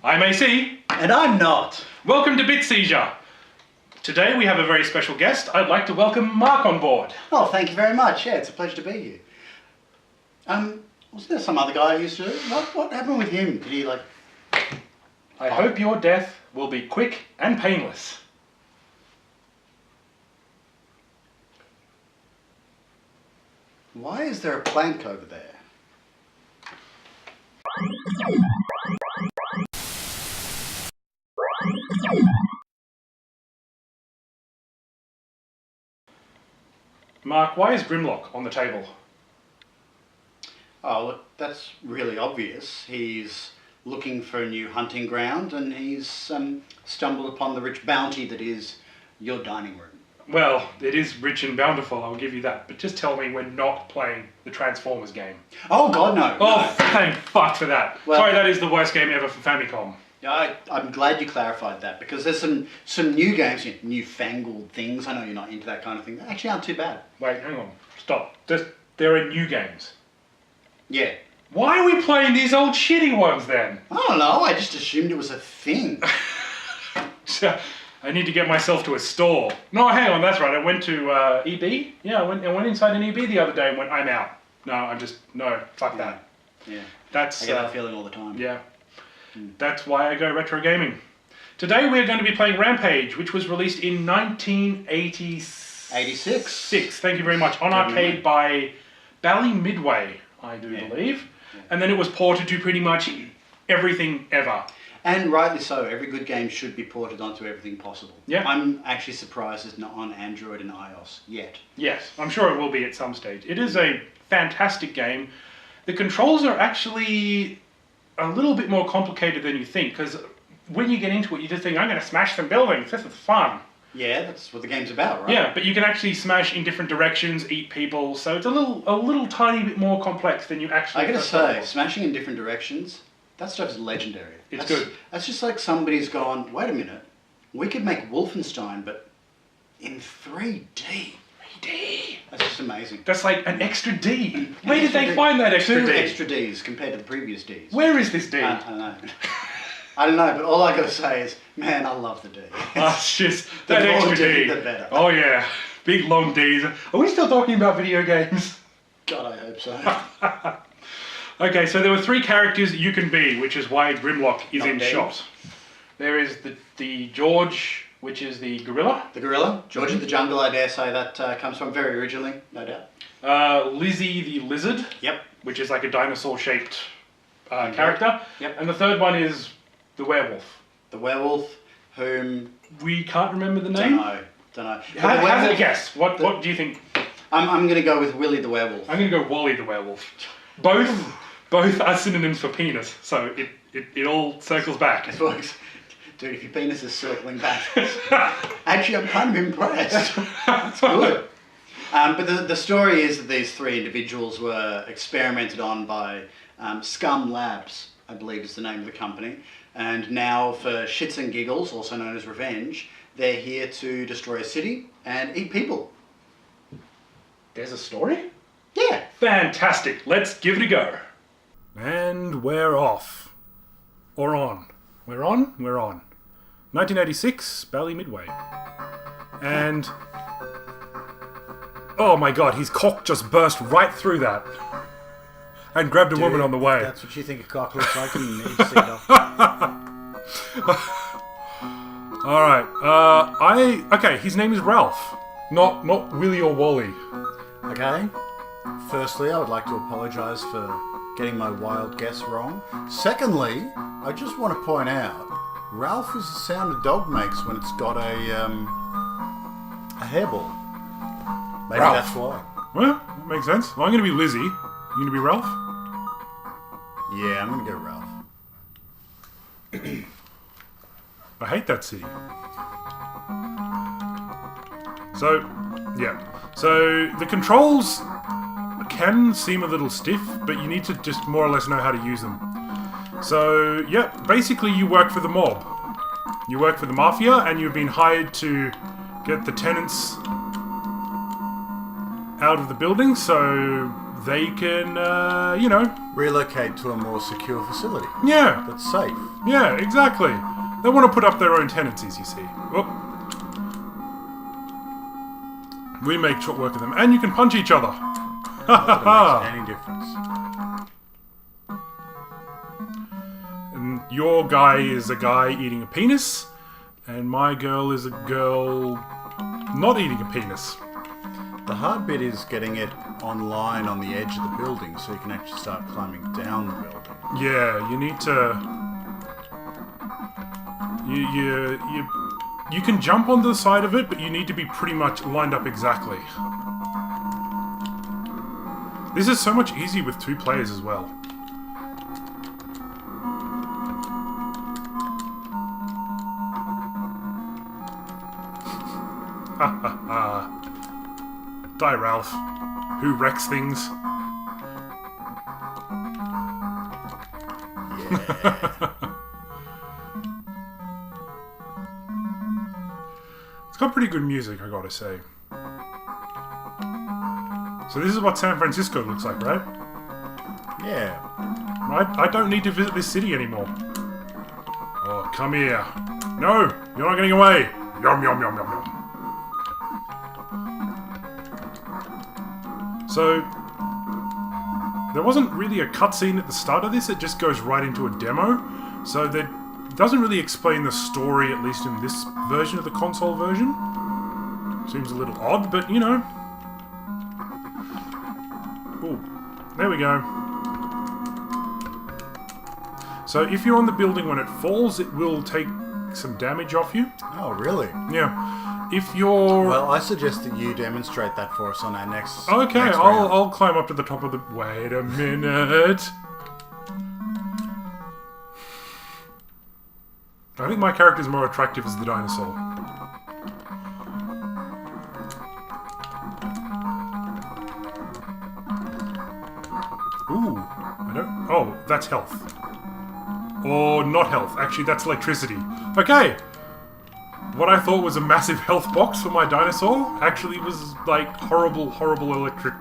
I'm AC. And I'm not. Welcome to Bit Seizure. Today we have a very special guest. I'd like to welcome Mark on board. Oh, thank you very much. Yeah, it's a pleasure to be here. Wasn't there some other guy who used to do it? What happened with him? Did he I hope your death will be quick and painless. Why is there a plank over there? Mark, why is Grimlock on the table? Oh, look, that's really obvious. He's looking for a new hunting ground and he's stumbled upon the rich bounty that is your dining room. Well, it is rich and bountiful, I'll give you that. But just tell me we're not playing the Transformers game. Oh, God, no. Oh, no. thank fuck for that. Well, sorry, that is the worst game ever for Famicom. I'm glad you clarified that because there's some new games, newfangled things. I know you're not into that kind of thing. They actually aren't too bad. Wait, hang on. Stop. There are new games. Yeah. Why are we playing these old shitty ones then? I don't know. I just assumed it was a thing. I need to get myself to a store. No, hang on, that's right. I went to EB. Yeah, I went inside an EB the other day and went, I'm out. No, fuck that. Yeah. I get that feeling all the time. Yeah. That's why I go retro gaming. Today we're going to be playing Rampage, which was released in 1986. 86. Thank you very much. On arcade by Bally Midway, I do believe. Yeah. And then it was ported to pretty much everything ever. And rightly so. Every good game should be ported onto everything possible. Yeah. I'm actually surprised it's not on Android and iOS yet. Yes, I'm sure it will be at some stage. It is a fantastic game. The controls are actually a little bit more complicated than you think, because when you get into it, you just think, I'm going to smash some buildings. This is fun. Yeah, that's what the game's about, right? Yeah, but you can actually smash in different directions, eat people, so it's a little tiny bit more complex than you actually. I gotta say, smashing in different directions, that stuff is legendary. It's good. That's just like somebody's gone, wait a minute, we could make Wolfenstein, but in 3D. 3D. That's just amazing. That's like an extra D. Where did they find that extra D? 2 extra Ds compared to the previous Ds. Where is this D? I don't know. I don't know, but all I gotta say is, man, I love the D. It's just that extra D. The better. Oh yeah, big long Ds. Are we still talking about video games? God, I hope so. Okay, so there were 3 characters you can be, which is why Grimlock is in dead. shot. There is the George, which is the gorilla. The gorilla, George of the Jungle, I dare say that comes from very originally, no doubt. Lizzie the lizard. Yep. Which is like a dinosaur-shaped character. Yep. And the third one is the werewolf. The werewolf, whom we can't remember the name. Don't know. Have a guess. What do you think? I'm going to go with Willy the werewolf. I'm going to go Wally the werewolf. Both are synonyms for penis, so it all circles back. It works. Dude, if your penis is circling back, actually, I'm kind of impressed. It's good. But the story is that these 3 individuals were experimented on by Scum Labs, I believe is the name of the company. And now, for shits and giggles, also known as revenge, they're here to destroy a city and eat people. There's a story? Yeah. Fantastic. Let's give it a go. And we're off. Or on. We're on? We're on. 1986, Bally Midway. And... oh my god, his cock just burst right through that. And grabbed a woman on the way. That's what you think a cock looks like and you need to see it. Alright, okay, his name is Ralph. Not Willy or Wally. Okay. Firstly, I would like to apologise for getting my wild guess wrong. Secondly, I just want to point out, Ralph is the sound a dog makes when it's got a hairball. Maybe Ralph. That's why. Well, that makes sense. Well, I'm going to be Lizzie. You going to be Ralph? Yeah, I'm going to go Ralph. I hate that city. So, yeah. So, the controls can seem a little stiff, but you need to just more or less know how to use them. So, yeah, basically you work for the mob. You work for the mafia, and you've been hired to get the tenants out of the building so they can, you know... Relocate to a more secure facility. Yeah. That's safe. Yeah, exactly. They want to put up their own tenancies, you see. Oh. We make short work of them. And you can punch each other. Not that it makes any difference. And your guy is a guy eating a penis. And my girl is a girl not eating a penis. The hard bit is getting it online on the edge of the building so you can actually start climbing down the building. Yeah, you need to... You can jump onto the side of it, but you need to be pretty much lined up exactly. This is so much easier with 2 players as well. Ha ha ha. Die, Ralph. Who wrecks things? Yeah. It's got pretty good music, I gotta say. So this is what San Francisco looks like, right? Yeah. I don't need to visit this city anymore. Oh, come here. No, you're not getting away. Yum, yum, yum, yum, yum. So, there wasn't really a cutscene at the start of this, it just goes right into a demo. So that doesn't really explain the story, at least in this version of the console version. Seems a little odd, but you know. Ooh, there we go. So if you're on the building when it falls, it will take some damage off you. Oh, really? Yeah. If you're... Well, I suggest that you demonstrate that for us on our next. Okay, next round. I'll climb up to the top of the... Wait a minute. I think my character's more attractive as the dinosaur. Ooh, I don't... Oh, that's health. Or not health. Actually, that's electricity. Okay. What I thought was a massive health box for my dinosaur actually was like horrible, horrible electric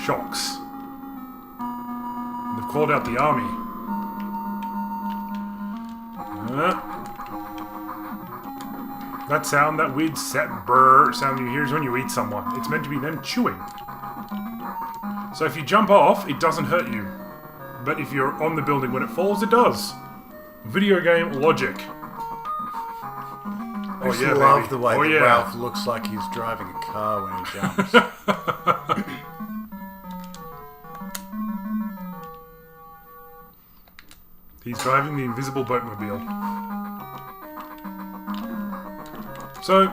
shocks. They've called out the army. That sound, that weird set brr sound you hear is when you eat someone. It's meant to be them chewing. So if you jump off, it doesn't hurt you. But if you're on the building when it falls, it does. Video game logic. I just love the way that Ralph looks like he's driving a car when he jumps. He's driving the invisible boatmobile. So,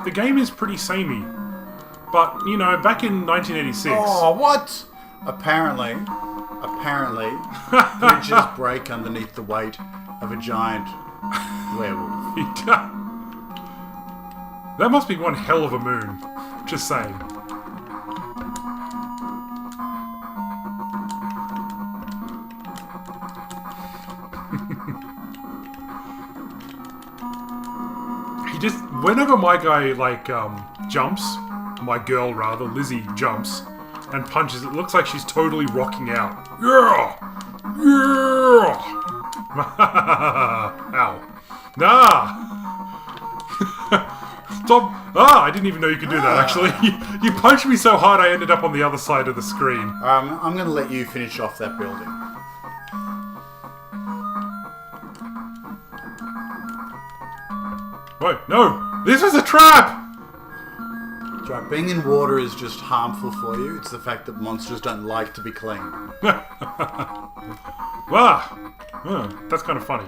the game is pretty samey. But, you know, back in 1986... Oh, what? Apparently, bridges break underneath the weight of a giant werewolf. That must be one hell of a moon. Just saying. Whenever my guy, like, jumps, my girl rather, Lizzie jumps and punches, it looks like she's totally rocking out. Yeah! Yeah! Ow. Nah! Stop! Ah, I didn't even know you could do that, actually. You punched me so hard I ended up on the other side of the screen. I'm going to let you finish off that building. Wait, no! This is a trap! Right, being in water is just harmful for you. It's the fact that monsters don't like to be clean. Ah! That's kind of funny.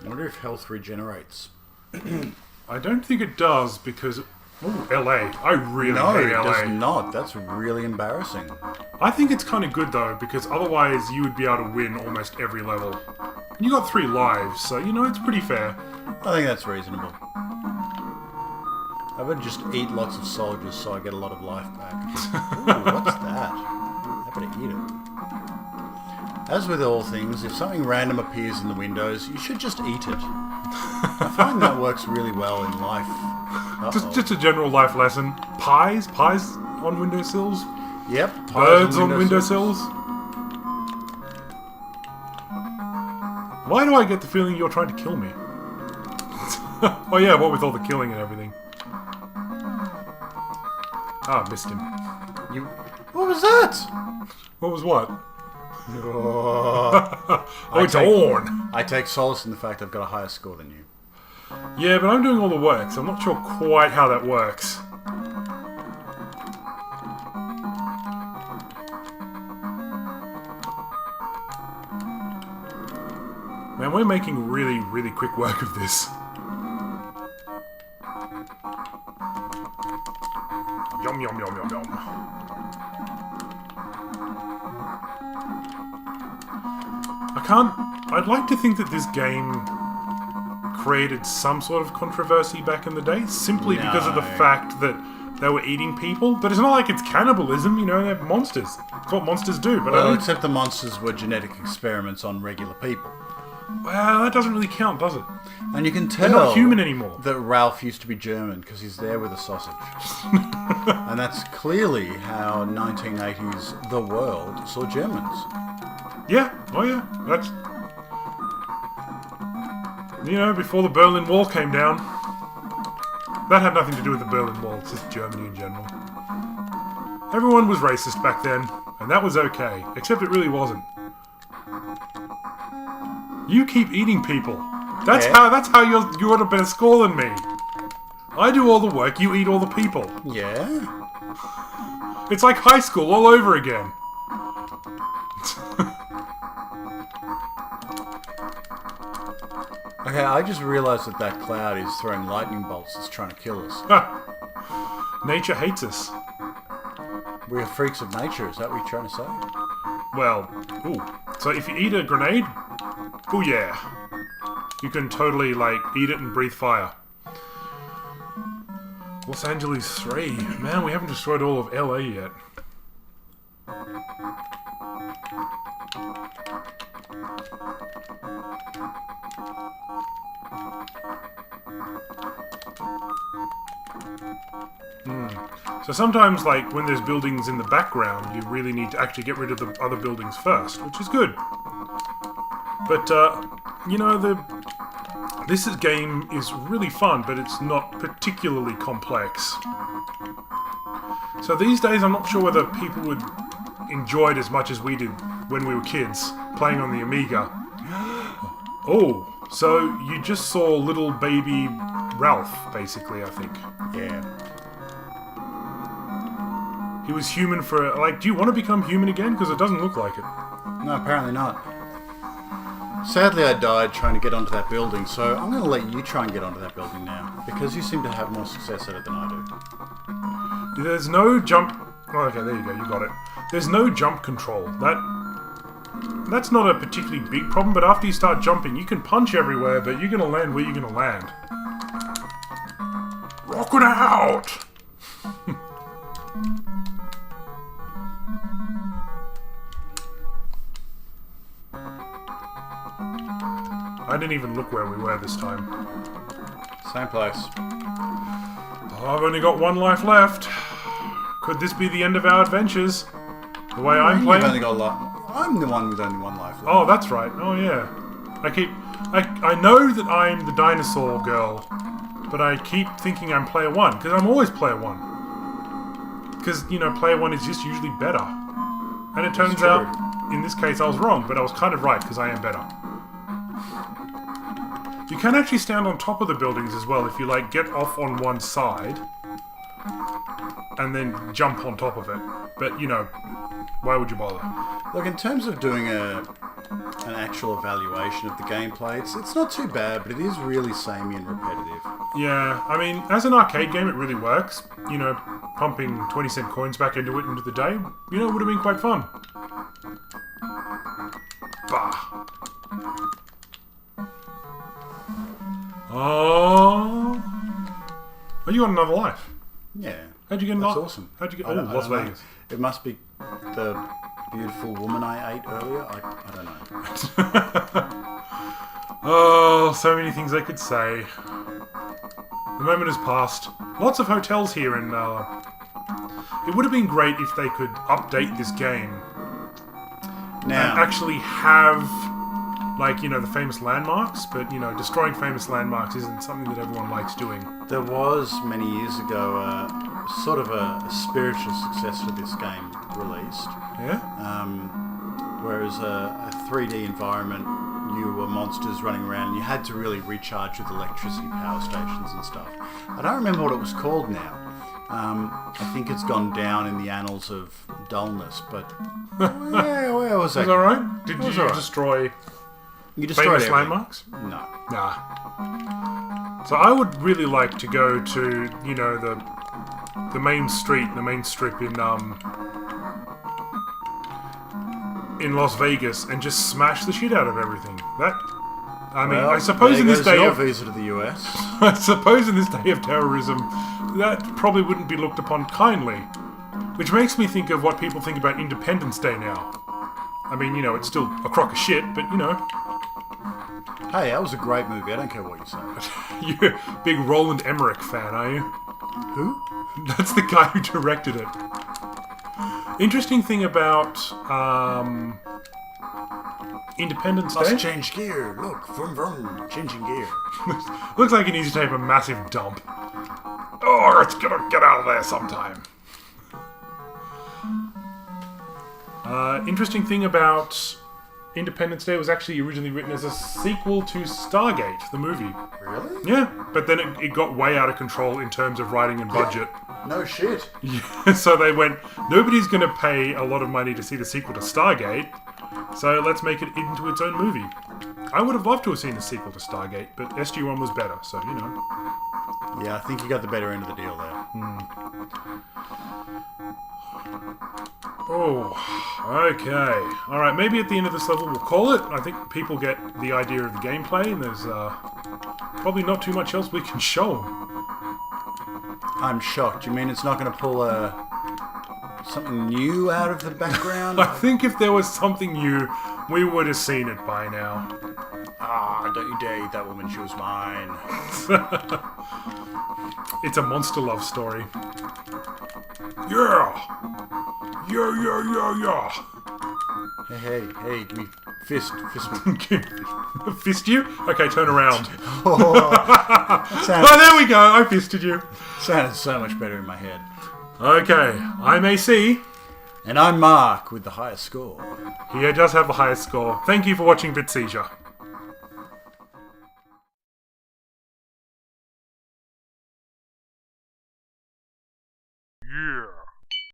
I wonder if health regenerates. I don't think it does because... Ooh, LA. I really No, hate it LA. does not. That's really embarrassing. I think it's kind of good though, because otherwise you would be able to win almost every level. And you got 3 lives, so you know, it's pretty fair. I think that's reasonable. I better just eat lots of soldiers so I get a lot of life back. Ooh, what's that? I better eat it. As with all things, if something random appears in the windows, you should just eat it. I find that works really well in life. Just a general life lesson. Pies on windowsills. Yep. Birds on windowsills. Why do I get the feeling you're trying to kill me? Oh yeah, what with all the killing and everything. Ah, missed him. You. What was that? What was what? Oh, It's on! I take solace in the fact I've got a higher score than you. Yeah, but I'm doing all the work, so I'm not sure quite how that works. Man, we're making really, really quick work of this. Yum, yum, yum, yum, yum. I'd like to think that this game created some sort of controversy back in the day, simply because of the fact that they were eating people. But it's not like it's cannibalism, you know, they're monsters. It's what monsters do. But Well, except the monsters were genetic experiments on regular people. well, that doesn't really count, does it? And you can They're tell not human anymore. that Ralph used to be German because he's there with a sausage. And that's clearly how 1980s the world saw Germans. Yeah, oh yeah, that's... You know, before the Berlin Wall came down. That had nothing to do with the Berlin Wall, it's just Germany in general. Everyone was racist back then, and that was okay, except it really wasn't. You keep eating people. That's how you got a better score than me. I do all the work, you eat all the people. Yeah? It's like high school all over again. Okay, I just realised that cloud is throwing lightning bolts that's trying to kill us. Nature hates us. We're freaks of nature, is that what you're trying to say? Well, ooh. So if you eat a grenade, oh yeah. You can totally, like, eat it and breathe fire. Los Angeles 3. Man, we haven't destroyed all of LA yet. So sometimes, like, when there's buildings in the background, you really need to actually get rid of the other buildings first, which is good. But, you know, this game is really fun, but it's not particularly complex. So these days, I'm not sure whether people would enjoy it as much as we did when we were kids, playing on the Amiga. Oh, so you just saw little baby Ralph, basically, I think. Yeah. He was human for, like, do you want to become human again? Because it doesn't look like it. No, apparently not. Sadly, I died trying to get onto that building, so I'm going to let you try and get onto that building now, because you seem to have more success at it than I do. There's no jump... Oh, okay, there you go, you got it. There's no jump control. That's not a particularly big problem, but after you start jumping, you can punch everywhere, but you're going to land where you're going to land. Rock it out! I didn't even look where we were this time. Same place. Oh, I've only got one life left. Could this be the end of our adventures? The way I'm playing? You've only got I'm the one with only one life left. Oh, that's right. Oh, yeah. I know that I'm the dinosaur girl, but I keep thinking I'm player one, because I'm always player one. Because, you know, player one is just usually better. And it turns out, in this case, I was wrong, but I was kind of right, because I am better. You can actually stand on top of the buildings as well if you, like, get off on one side and then jump on top of it. But, you know, why would you bother? Look, in terms of doing an actual evaluation of the gameplay, it's not too bad, but it is really samey and repetitive. Yeah, I mean, as an arcade game, it really works. You know, pumping 20-cent coins back into it into the day, you know, it would have been quite fun. Bah. Oh, you got another life. Yeah. How'd you get That's awesome. How'd you get? I Oh, don't Las know. Vegas. It must be the beautiful woman I ate earlier. I don't know. Oh, so many things I could say. The moment has passed. Lots of hotels here in... It would have been great if they could update this game. Now, And actually have, like, you know, the famous landmarks, but, you know, destroying famous landmarks isn't something that everyone likes doing. there was, many years ago, sort of a spiritual successor to this game released. Yeah? Whereas a 3D environment, you were monsters running around and you had to really recharge with electricity power stations and stuff. I don't remember what it was called now. I think it's gone down in the annals of dullness, but where was that? Was that right? Did you alright. destroy You destroyed famous everything. landmarks? No. Nah. So I would really like to go to, you know, the main street, the main strip in Las Vegas and just smash the shit out of everything. I mean, Well, I suppose there in this goes day your of visa to the US. I suppose in this day of terrorism, that probably wouldn't be looked upon kindly. Which makes me think of what people think about Independence Day now. I mean, you know, it's still a crock of shit, but, you know, Hey, that was a great movie. I don't care what you say. you're a big Roland Emmerich fan, are you? Who? That's the guy who directed it. Interesting thing about Independence Day. Let's change gear. Look, vroom vroom, changing gear. Looks like he needs to take a massive dump. Oh, it's gonna get out of there sometime. Interesting thing about Independence Day was actually originally written as a sequel to Stargate, the movie. Really? Yeah, but then it got way out of control in terms of writing and budget. No shit. Yeah, so they went, nobody's going to pay a lot of money to see the sequel to Stargate, so let's make it into its own movie. I would have loved to have seen the sequel to Stargate, but SG-1 was better, so, you know. Yeah, I think you got the better end of the deal there. Oh, okay. Alright, maybe at the end of this level we'll call it. I think people get the idea of the gameplay, and there's probably not too much else we can show them. I'm shocked. You mean it's not going to pull something new out of the background? I think if there was something new, we would have seen it by now. Ah, don't you dare eat that woman. She was mine. It's a monster love story. Yeah! Yeah, yeah, yeah, yeah! Hey, give me fist me. Fist you? Okay, turn around. That Oh, there we go! I fisted you. sounded so much better in my head. Okay, I'm AC. And I'm Mark with the highest score. He does have the highest score. Thank you for watching Bit Seizure.